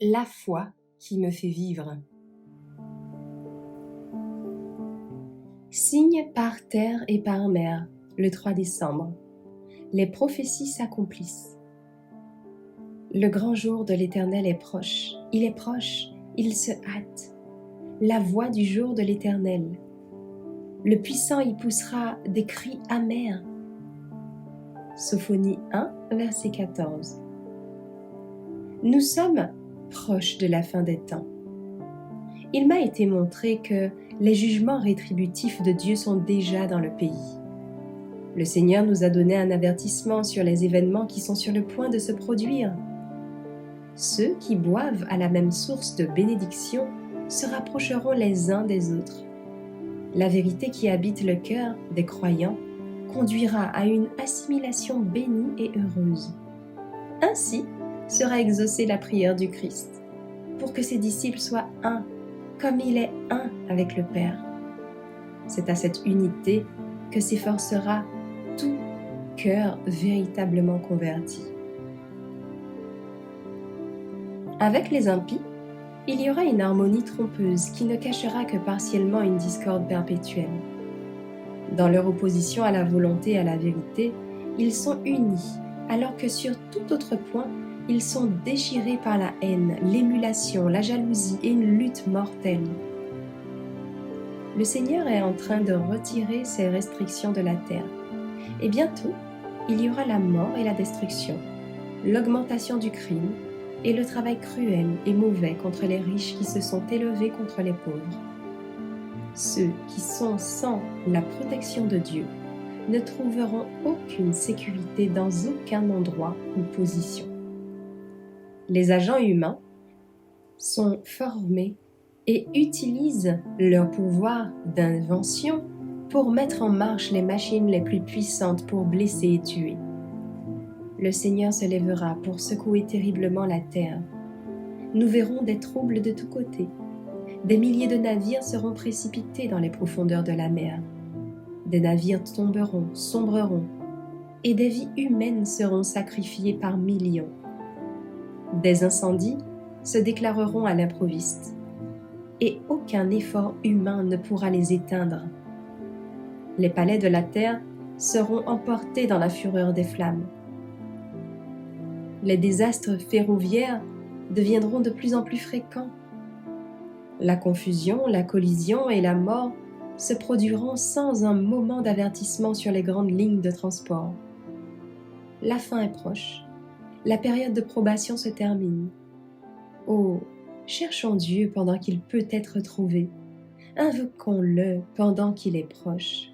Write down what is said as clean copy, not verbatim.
La foi qui me fait vivre. Signe par terre et par mer, le 3 décembre. Les prophéties s'accomplissent. Le grand jour de l'Éternel est proche. Il est proche, il se hâte. La voix du jour de l'Éternel. Le puissant y poussera des cris amers. Sophonie 1, verset 14. Nous sommes proches de la fin des temps. Il m'a été montré que les jugements rétributifs de Dieu sont déjà dans le pays. Le Seigneur nous a donné un avertissement sur les événements qui sont sur le point de se produire. Ceux qui boivent à la même source de bénédiction se rapprocheront les uns des autres. La vérité qui habite le cœur des croyants conduira à une assimilation bénie et heureuse. Ainsi sera exaucée la prière du Christ, pour que ses disciples soient un, comme il est un avec le Père. C'est à cette unité que s'efforcera tout cœur véritablement converti. Avec les impies, il y aura une harmonie trompeuse qui ne cachera que partiellement une discorde perpétuelle. Dans leur opposition à la volonté et à la vérité, ils sont unis, alors que sur tout autre point, ils sont déchirés par la haine, l'émulation, la jalousie et une lutte mortelle. Le Seigneur est en train de retirer ses restrictions de la terre. Et bientôt, il y aura la mort et la destruction, l'augmentation du crime et le travail cruel et mauvais contre les riches qui se sont élevés contre les pauvres. Ceux qui sont sans la protection de Dieu ne trouveront aucune sécurité dans aucun endroit ou position. Les agents humains sont formés et utilisent leur pouvoir d'invention pour mettre en marche les machines les plus puissantes pour blesser et tuer. Le Seigneur se lèvera pour secouer terriblement la terre. Nous verrons des troubles de tous côtés. Des milliers de navires seront précipités dans les profondeurs de la mer. Des navires tomberont, sombreront, et des vies humaines seront sacrifiées par millions. Des incendies se déclareront à l'improviste, et aucun effort humain ne pourra les éteindre. Les palais de la terre seront emportés dans la fureur des flammes. Les désastres ferroviaires deviendront de plus en plus fréquents. La confusion, la collision et la mort se produiront sans un moment d'avertissement sur les grandes lignes de transport. La fin est proche. La période de probation se termine. Oh, cherchons Dieu pendant qu'il peut être trouvé. Invoquons-le pendant qu'il est proche.